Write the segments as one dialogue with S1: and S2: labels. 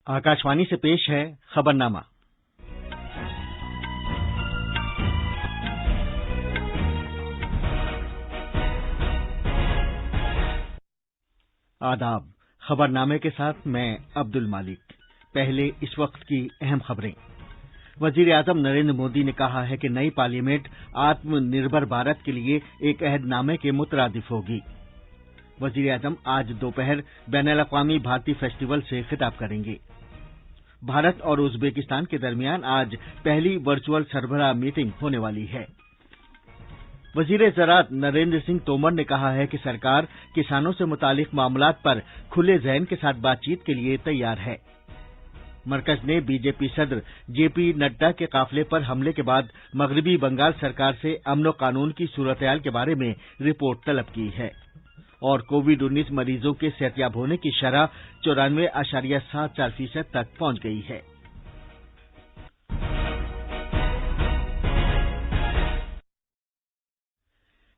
S1: आकाशवाणी से पेश है खबरनामा। आदाब। खबरनामे के साथ मैं अब्दुल मालिक। पहले इस वक्त की अहम खबरें। वजीर आजम नरेंद्र मोदी ने कहा है कि नई पार्लियामेंट आत्मनिर्भर भारत के लिए एक अहदनामे के मुतरादिफ होगी। वजीर आजम आज दोपहर बैनुल-अक़वामी भारती फेस्टिवल से खिताब करेंगे। भारत और उज़्बेकिस्तान के दरमियान आज पहली वर्चुअल सरबराह मीटिंग होने वाली है। वजीर ज़राअत नरेंद्र सिंह तोमर ने कहा है कि सरकार किसानों से मुतालिक मामलात पर खुले ज़हन के साथ बातचीत के लिए तैयार है। मरकज ने बीजेपी सदर जेपी नड्डा के काफिले पर हमले के बाद मगरबी बंगाल सरकार से अमन व कानून की सूरत-ए-हाल के बारे में रिपोर्ट तलब की है। और कोविड-19 मरीजों के सेहतयाब होने की शरह 94.74% तक पहुंच गई है।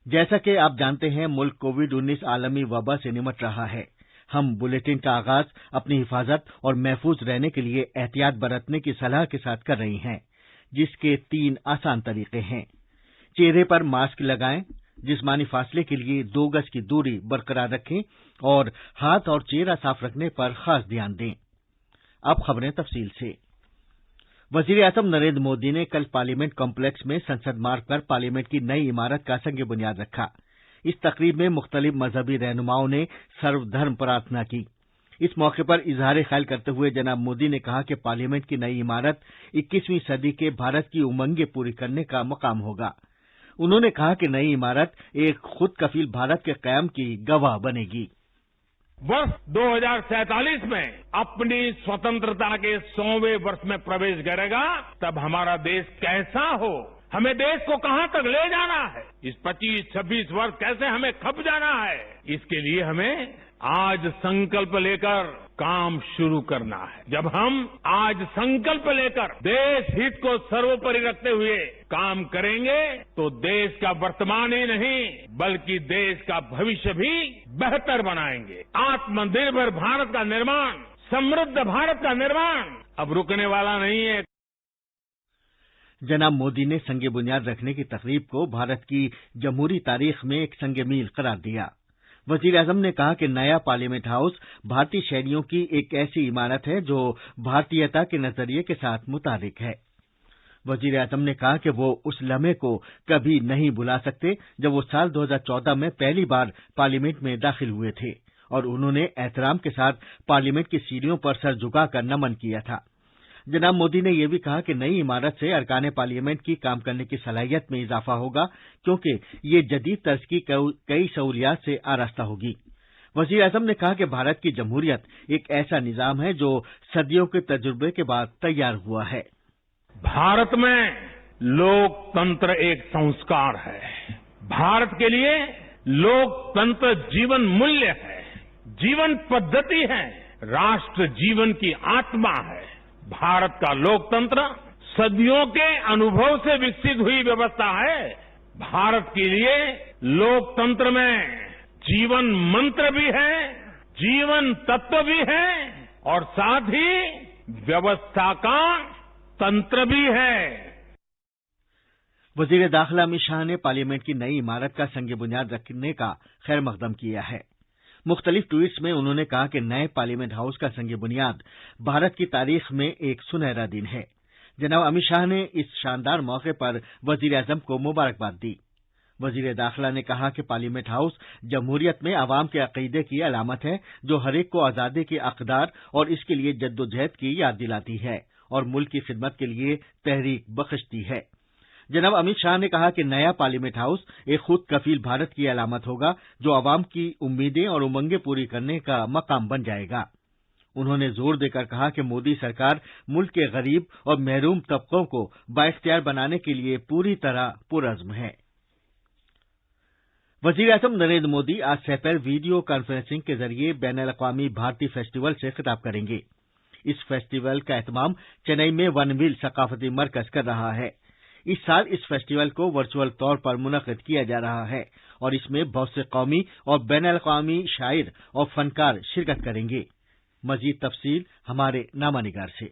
S1: जैसा कि आप जानते हैं, मुल्क कोविड-19 आलमी वबा से निमट रहा है। हम बुलेटिन का आगाज अपनी हिफाजत और महफूज रहने के लिए एहतियात बरतने की सलाह के साथ कर रही हैं, जिसके 3 आसान तरीके हैं। चेहरे पर मास्क लगाएं, जिस्मानी फासले के लिए 2 गज की दूरी बरकरार रखें और हाथ और चेहरा साफ रखने पर खास ध्यान दें। अब खबरें तफसील से। वजीर आजम नरेंद्र मोदी ने कल पार्लियामेंट कॉम्प्लेक्स में संसद मार्ग पर पार्लियामेंट की नई इमारत का संग बुनियाद रखा। इस तकरीब में मुख्तलिफ मजहबी रहनुमाओं ने सर्वधर्म प्रार्थना की। इस मौके पर इजहार ख्याल करते हुए जनाब मोदी ने कहा कि पार्लियामेंट की नई इमारत 21वीं सदी के भारत की उमंगें पूरी करने का मकाम होगा। उन्होंने कहा कि नई इमारत एक खुद कफील भारत के क़याम की गवाह बनेगी।
S2: वर्ष 2047 में अपनी स्वतंत्रता के 100वें वर्ष में प्रवेश करेगा, तब हमारा देश कैसा हो, हमें देश को कहां तक ले जाना है, इस 25-26 वर्ष कैसे हमें खप जाना है, इसके लिए हमें आज संकल्प लेकर काम शुरू करना है। जब हम आज संकल्प लेकर देश हित को सर्वोपरि रखते हुए काम करेंगे, तो देश का वर्तमान ही नहीं बल्कि देश का भविष्य भी बेहतर बनाएंगे। आत्मनिर्भर भारत का निर्माण, समृद्ध भारत का निर्माण अब रुकने वाला नहीं है।
S1: जनाब मोदी ने संग बुनियाद रखने की तकरीब को भारत की जमहूरी तारीख में एक संग मील करार दिया। वजीर आजम ने कहा कि नया पार्लियामेंट हाउस भारतीय शैलियों की एक ऐसी इमारत है जो भारतीयता के नजरिए के साथ मुताबिक है। वजीर आजम ने कहा कि वो उस लम्हे को कभी नहीं भुला सकते जब वो साल 2014 में पहली बार पार्लियामेंट में दाखिल हुए थे और उन्होंने एहतराम के साथ पार्लियामेंट की सीढ़ियों पर सर झुकाकर नमन किया था। जनाब मोदी ने यह भी कहा कि नई इमारत से अरकान पार्लियामेंट की काम करने की सलाहियत में इजाफा होगा, क्योंकि ये जदीद तर्ज की कई सहूलियात से आरास्ता होगी। वजीर आजम ने कहा कि भारत की जमहूरियत एक ऐसा निजाम है जो सदियों के तजुर्बे के बाद तैयार हुआ है।
S2: भारत में लोकतंत्र एक संस्कार है। भारत के लिए लोकतंत्र जीवन मूल्य है, जीवन पद्धति है, राष्ट्र जीवन की आत्मा है। भारत का लोकतंत्र सदियों के अनुभव से विकसित हुई व्यवस्था है। भारत के लिए लोकतंत्र में जीवन मंत्र भी है, जीवन तत्व भी है और साथ ही व्यवस्था का तंत्र भी है।
S1: वजीर दाखिला अमित शाह ने पार्लियामेंट की नई इमारत का संग बुनियाद रखने का खैर मकदम किया है। मुख्तलिफ ट्वीट्स में उन्होंने कहा कि नए पार्लियामेंट हाउस का संग बुनियाद भारत की तारीख में एक सुनहरा दिन है। जनाब अमित शाह ने इस शानदार मौके पर वजीर आजम को मुबारकबाद दी। वजीर दाखिला ने कहा कि पार्लियामेंट हाउस जमहूरियत में आवाम के अकीदे की अलामत है, जो हर एक को आजादी के अक़दार और इसके लिए जद्दोजहद की याद दिलाती है और मुल्क की खिदमत के लिए तहरीक बख्शती है। जनाब अमित शाह ने कहा कि नया पार्लियामेंट हाउस एक खुद कफील भारत की अलामत होगा, जो आवाम की उम्मीदें और उमंगें पूरी करने का मकाम बन जाएगा। उन्होंने जोर देकर कहा कि मोदी सरकार मुल्क के गरीब और महरूम तबकों को बाइख्तियार बनाने के लिए पूरी तरह पुरअज़्म है। वजीर आजम नरेंद्र मोदी आज सपहर वीडियो कॉन्फ्रेंसिंग के जरिए बैनुल-अक़वामी भारती फेस्टिवल से खिताब करेंगे। इस फेस्टिवल का एहतमाम चेन्नई में वनविल सकाफती मरकज कर रहा है। इस साल इस फेस्टिवल को वर्चुअल तौर पर मुनक़िद किया जा रहा है और इसमें बहुत से कौमी और बैनुल-अक़वामी शायर और फनकार शिरकत करेंगे। मजीद तफसील हमारे नामानिगार से।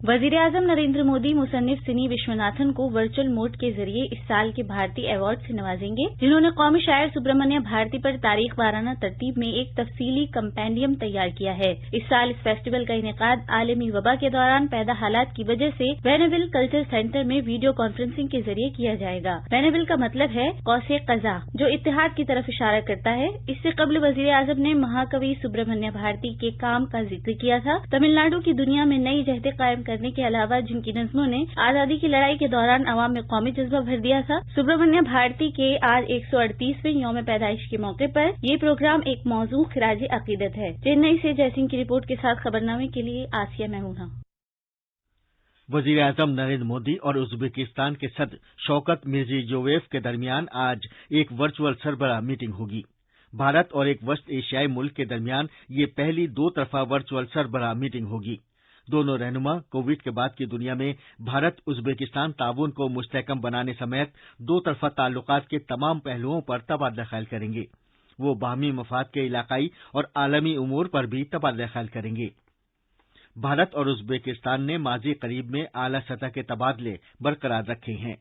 S3: वजीर-ए-आजम नरेंद्र मोदी मुसन्निफ सिनी विश्वनाथन को वर्चुअल मोड के जरिए इस साल के भारतीय अवार्ड से नवाजेंगे, जिन्होंने कौमी शायर सुब्रमण्य भारती पर तारीख वाराना तरतीब में एक तफसीली कंपेंडियम तैयार किया है। इस साल इस फेस्टिवल का इनेकाद आलमी वबा के दौरान पैदा हालात की वजह से वेनेविल कल्चर सेंटर में वीडियो कॉन्फ्रेंसिंग के जरिए किया जाएगा। वेनेविल का मतलब है कौसे कज़ा, जो इत्तेहाद की तरफ इशारा करता है। इससे कबल वजीर-ए-आजम ने महाकवि सुब्रमण्य भारती के काम का जिक्र किया था। तमिलनाडु की दुनिया में नई जहतें कायम करने के अलावा जिनकी नज़्मों ने आजादी की लड़ाई के दौरान अवाम में कौमी जज्बा भर दिया था, सुब्रमण्य भारती के आज 138वें यौम पैदाइश के मौके पर ये प्रोग्राम एक मौजू खिराज अकीदत है। चेन्नई से जयसिंह की रिपोर्ट के साथ खबरनामे के लिए आसिया महमूना।
S1: वजीर आजम नरेंद्र मोदी और उज्बेकिस्तान के सदर शौकत मिर्जियोयेव के दरमियान आज एक वर्चुअल सरबराह मीटिंग होगी। भारत और एक वस्त एशियाई मुल्क के दरमियान ये पहली दो तरफा वर्चुअल सरबराह मीटिंग होगी। दोनों रहनुमा कोविड के बाद की दुनिया में भारत उज्बेकिस्तान ताउन को मुस्तहकम बनाने समेत दो तरफा ताल्लुकात के तमाम पहलुओं पर तबादला ख्याल करेंगे। वो बाहमी मफाद के इलाकाई और आलमी उमूर पर भी तबादला ख्याल करेंगे। भारत और उज्बेकिस्तान ने माजी करीब में आला सतह के तबादले बरकरार रखे हैं।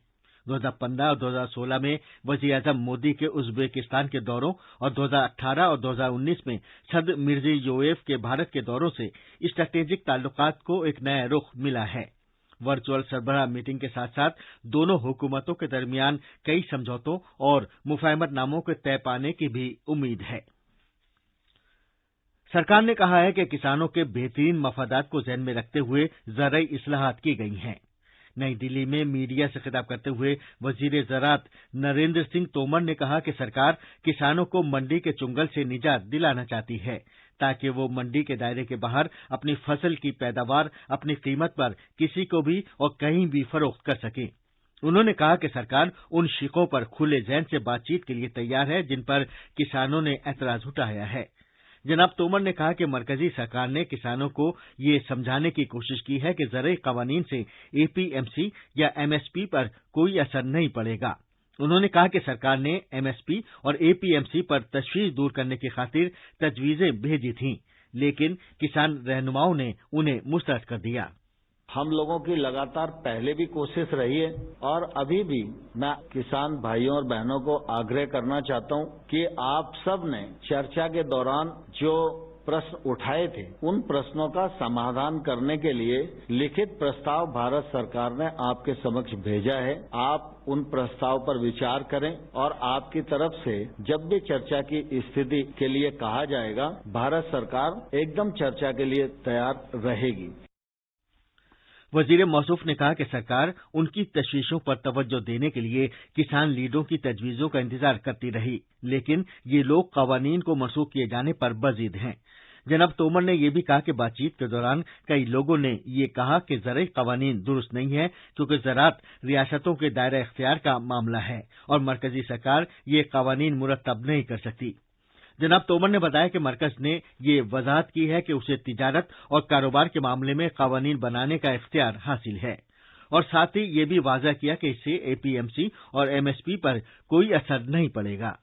S1: 2015 और 2016 में वजीर-ए-आजम मोदी के उज्बेकिस्तान के दौरों और 2018 और 2019 में सदर मिर्जियोयेव के भारत के दौरों से स्ट्रैटेजिक ताल्लुकात को एक नया रुख मिला है। वर्चुअल सरबराह मीटिंग के साथ साथ दोनों हुकूमतों के दरमियान कई समझौतों और मुफाहमतनामों के तय पाने की भी उम्मीद है। सरकार ने कहा है कि किसानों के बेहतरीन मफादात को ज़हन में रखते हुए ज़राई इस्लाहात की गई हैं। नई दिल्ली में मीडिया से खिताब करते हुए वजीर ज़राअत नरेंद्र सिंह तोमर ने कहा कि सरकार किसानों को मंडी के चुंगल से निजात दिलाना चाहती है, ताकि वो मंडी के दायरे के बाहर अपनी फसल की पैदावार अपनी कीमत पर किसी को भी और कहीं भी फरोख्त कर सकें। उन्होंने कहा कि सरकार उन शिकों पर खुले ज़हन से बातचीत के लिए तैयार है जिन पर किसानों ने एतराज उठाया है। जनाब तोमर ने कहा कि मरकजी सरकार ने किसानों को ये समझाने की कोशिश की है कि ज़राई क़वानीन से एपीएमसी या एमएसपी पर कोई असर नहीं पड़ेगा। उन्होंने कहा कि सरकार ने एमएसपी और एपीएमसी पर तशवीश दूर करने की खातिर तजवीज़ें भेजी थीं, लेकिन किसान रहनुमाओं ने उन्हें मुस्तरद कर दिया।
S4: हम लोगों की लगातार पहले भी कोशिश रही है और अभी भी मैं किसान भाइयों और बहनों को आग्रह करना चाहता हूं कि आप सब ने चर्चा के दौरान जो प्रश्न उठाए थे उन प्रश्नों का समाधान करने के लिए लिखित प्रस्ताव भारत सरकार ने आपके समक्ष भेजा है। आप उन प्रस्ताव पर विचार करें और आपकी तरफ से जब भी चर्चा की स्थिति के लिए कहा जाएगा, भारत सरकार एकदम चर्चा के लिए तैयार रहेगी।
S1: वजीर मौसूफ ने कहा कि सरकार उनकी तशवीशों पर तवज्जो देने के लिए किसान लीडरों की तजवीज़ों का इंतजार करती रही, लेकिन ये लोग क़वानीन को मनसूख किए जाने पर बज़िद हैं। जनाब तोमर ने यह भी कहा कि बातचीत के दौरान कई लोगों ने ये कहा कि ज़राई क़वानीन दुरुस्त नहीं है, क्योंकि ज़राअत रियासतों के दायरा इख्तियार का मामला है और मरकजी सरकार ये क़वानीन मुरत्तब नहीं कर सकती। जनाब तोमर ने बताया कि मरकज ने ये वजाहत की है कि उसे तिजारत और कारोबार के मामले में क़वानीन बनाने का इख्तियार हासिल है और साथ ही ये भी वाज़ह किया कि इससे एपीएमसी और एमएसपी पर कोई असर नहीं पड़ेगा।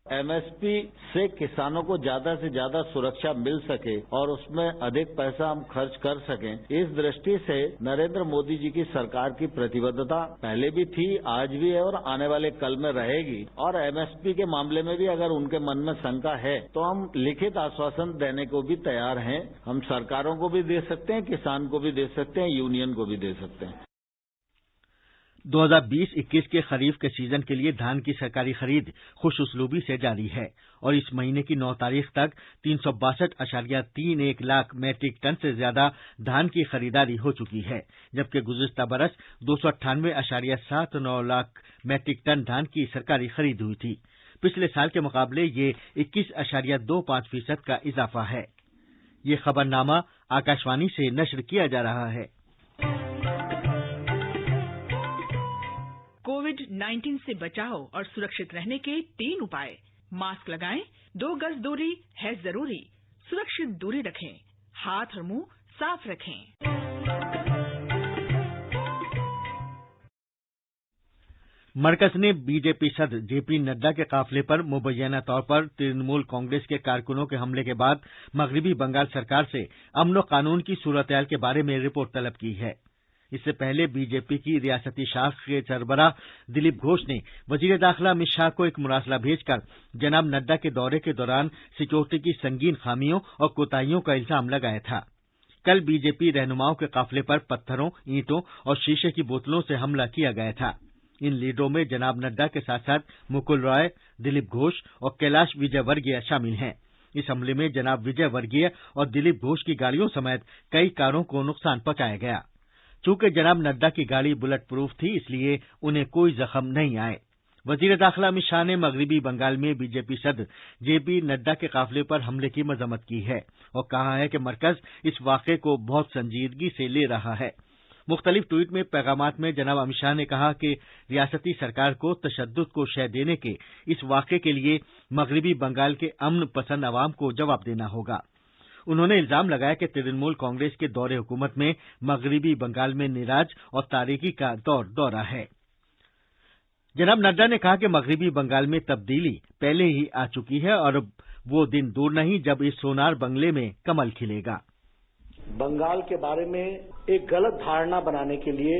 S4: एमएसपी से किसानों को ज्यादा से ज्यादा सुरक्षा मिल सके और उसमें अधिक पैसा हम खर्च कर सकें, इस दृष्टि से नरेंद्र मोदी जी की सरकार की प्रतिबद्धता पहले भी थी, आज भी है और आने वाले कल में रहेगी। और एमएसपी के मामले में भी अगर उनके मन में शंका है तो हम लिखित आश्वासन देने को भी तैयार हैं। हम सरकारों को भी दे सकते हैं, किसान को भी दे सकते हैं, यूनियन को भी दे सकते हैं।
S1: 2020-21 के खरीफ के सीजन के लिए धान की सरकारी खरीद खुश उसलूबी से जारी है और इस महीने की 9 तारीख तक 362.31 लाख मैट्रिक टन से ज्यादा धान की खरीदारी हो चुकी है, जबकि गुज़िश्ता बरस 298.79 लाख मैट्रिक टन धान की सरकारी खरीद हुई थी। पिछले साल के मुकाबले ये 21.25% का इजाफा है। ये खबरनामा आकाशवाणी से नश्र किया जा रहा है।
S5: कोविड-19 से बचाव और सुरक्षित रहने के 3 उपाय। मास्क लगाएं, 2 गज दूरी है जरूरी, सुरक्षित दूरी रखें, हाथ और मुंह साफ रखें।
S1: मरकज ने बीजेपी सदर जेपी नड्डा के काफिले पर मुबैना तौर पर तृणमूल कांग्रेस के कारकुनों के हमले के बाद मगरबी बंगाल सरकार से अमन कानून की सूरत-ए-हाल के बारे में रिपोर्ट तलब की है। इससे पहले बीजेपी की रियासती शाख के सरबराह दिलीप घोष ने वजीर दाखिला अमित शाह को एक मुरासला भेजकर जनाब नड्डा के दौरे के दौरान सिक्योरिटी की संगीन खामियों और कोताहियों का इल्जाम लगाया था। कल बीजेपी रहनुमाओं के काफिले पर पत्थरों, ईंटों और शीशे की बोतलों से हमला किया गया था। इन लीडरों में जनाब नड्डा के साथ साथ मुकुल रॉय, दिलीप घोष और कैलाश विजयवर्गीय शामिल हैं। इस हमले में जनाब विजयवर्गीय और दिलीप घोष की गाड़ियों समेत कई कारों को नुकसान पहुंचाया गया। चूंकि जनाब नड्डा की गाड़ी बुलेट प्रूफ थी, इसलिए उन्हें कोई जख्म नहीं आए। वजीर दाखिला अमित शाह ने मगरबी बंगाल में बीजेपी सदर जेपी नड्डा के काफिले पर हमले की मजम्मत की है और कहा है कि मरकज इस वाकये को बहुत संजीदगी से ले रहा है। मुख्तलिफ ट्वीट में पैगामात में जनाब अमित शाह ने कहा कि रियासती सरकार को तशद्दुद को शह देने के इस वाकये के लिए मगरबी बंगाल के अमन पसंद अवाम को जवाब देना होगा। उन्होंने इल्जाम लगाया कि तृणमूल कांग्रेस के दौरे हुकूमत में मगरबी बंगाल में निराज और तारीकी का दौरा है। जनाब नड्डा ने कहा कि मगरबी बंगाल में तब्दीली पहले ही आ चुकी है और वो दिन दूर नहीं जब इस सोनार बंगले में कमल खिलेगा।
S6: बंगाल के बारे में एक गलत धारणा बनाने के लिए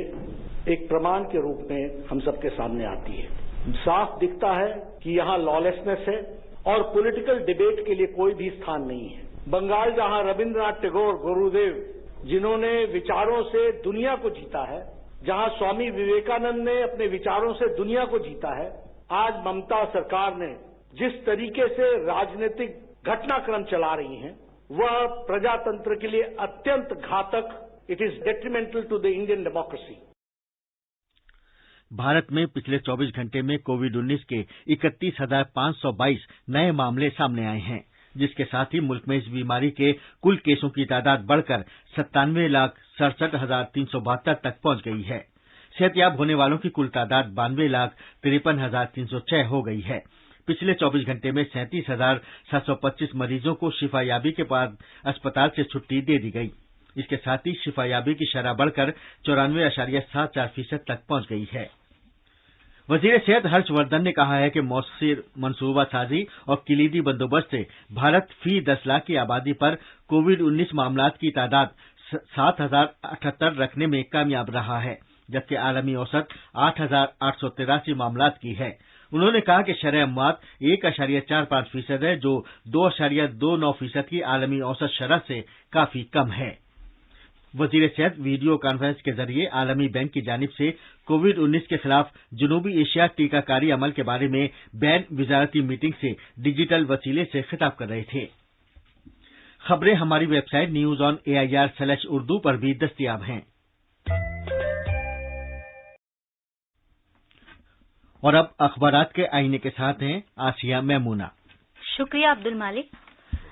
S6: एक प्रमाण के रूप में हम सबके सामने आती है। साफ दिखता है कि यहाँ लॉलेसनेस है और पॉलिटिकल डिबेट के लिए कोई भी स्थान नहीं है। बंगाल जहाँ रविंद्रनाथ टैगोर गुरुदेव जिन्होंने विचारों से दुनिया को जीता है, जहाँ स्वामी विवेकानंद ने अपने विचारों से दुनिया को जीता है, आज ममता सरकार ने जिस तरीके से राजनीतिक घटनाक्रम चला रही हैं, वह प्रजातंत्र के लिए अत्यंत घातक, it is detrimental to the Indian democracy.
S1: Bharat में पिछले 24 घंटे में कोविड-19 के 31,522 नए मामले सामने आए हैं, जिसके साथ ही मुल्क में इस बीमारी के कुल केसों की तादाद बढ़कर 97,67,372 तक पहुंच गई है। सेहतयाब होने वालों की कुल तादाद 92,53,306 हो गई है। पिछले 24 घंटे में 37,725 मरीजों को शिफायाबी के बाद अस्पताल से छुट्टी दे दी गई। इसके साथ ही शिफायाबी की शरह बढ़कर 94.74% तक पहुंच गई है। वजीर सेहत हर्षवर्धन ने कहा है कि मौसर मनसूबा साजी और किलीदी बंदोबस्त से भारत फी 10 लाख की आबादी पर कोविड-19 मामलात की तादाद 7,078 रखने में कामयाब रहा है, जबकि आलमी औसत 8,883 मामलात की है। उन्होंने कहा कि शरह अमवात 1.45% है, जो 2.29% की आलमी औसत शरह से काफी कम है। वजीर सेहत वीडियो कॉन्फ्रेंस के जरिए आलमी बैंक की जानिब से कोविड-19 के खिलाफ जनूबी एशिया टीकाकारी अमल के बारे में बैन विजारती मीटिंग से डिजिटल वसीले से खिताब कर रहे थे। खबरें हमारी वेबसाइट news.air/urdu पर भी दस्तयाब हैं। और अब अखबारात के आईने के साथ हैं आसिया मैमूना।
S3: शुक्रिया अब्दुल मालिक।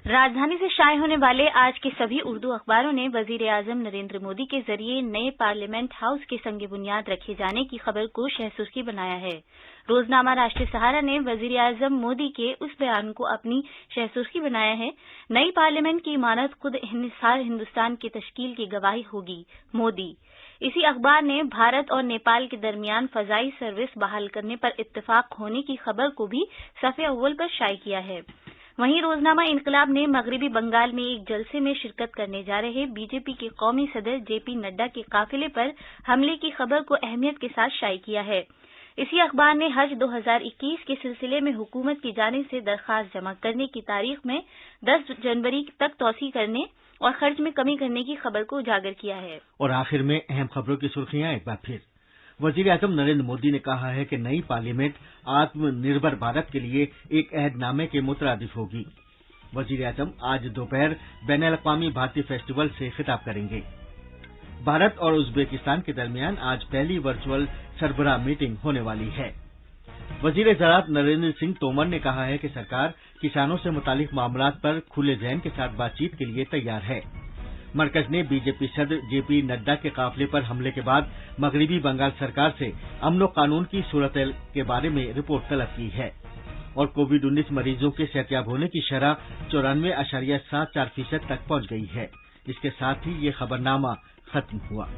S3: राजधानी से शाये होने वाले आज के सभी उर्दू अखबारों ने वजीर आजम नरेंद्र मोदी के जरिए नए पार्लियामेंट हाउस के संग बुनियाद रखे जाने की खबर को शहसुर्खी बनाया है। रोजनामा राष्ट्रीय सहारा ने वजीर आजम मोदी के उस बयान को अपनी शहसुर्खी बनाया है, नई पार्लियामेंट की इमारत खुद इंहिसार हिंदुस्तान की तश्कील की गवाही होगी, मोदी। इसी अखबार ने भारत और नेपाल के दरमियान फजाई सर्विस बहाल करने पर इत्तेफाक होने की खबर को भी सफ़े अव्वल पर शाये किया है। वहीं रोजनामा इनकलाब ने मगरबी बंगाल में एक जलसे में शिरकत करने जा रहे बीजेपी के कौमी सदर जेपी नड्डा के काफिले पर हमले की खबर को अहमियत के साथ शाये किया है। इसी अखबार ने हज 2021 के सिलसिले में हुकूमत की जानिब से दरख्वास्त जमा करने की तारीख में 10 जनवरी तक तौसी करने और खर्च में कमी करने की खबर को उजागर किया है।
S1: और आखिर में अहम खबरों की सुर्खियां एक बार फिर। वजीर आजम नरेंद्र मोदी ने कहा है कि नई पार्लियामेंट आत्मनिर्भर भारत के लिए एक अहदनामे के मुतरादिफ होगी। वजीर आजम आज दोपहर बैनुल-अक़वामी भारतीय फेस्टिवल से खिताब करेंगे। भारत और उज्बेकिस्तान के दरमियान आज पहली वर्चुअल सरबराह मीटिंग होने वाली है। वजीर ज़राअत नरेंद्र सिंह तोमर ने कहा है कि सरकार किसानों से मुतालिक मामलात पर खुले ज़हन के साथ बातचीत के लिए तैयार है। मरकज ने बीजेपी सदर जेपी नड्डा के काफिले पर हमले के बाद मगरबी बंगाल सरकार से अमन कानून की सूरत के बारे में रिपोर्ट तलब की है और कोविड-19 मरीजों के सेहतयाब होने की शरह 94.74% तक पहुंच गई है। इसके साथ ही ये खबरनामा खत्म हुआ।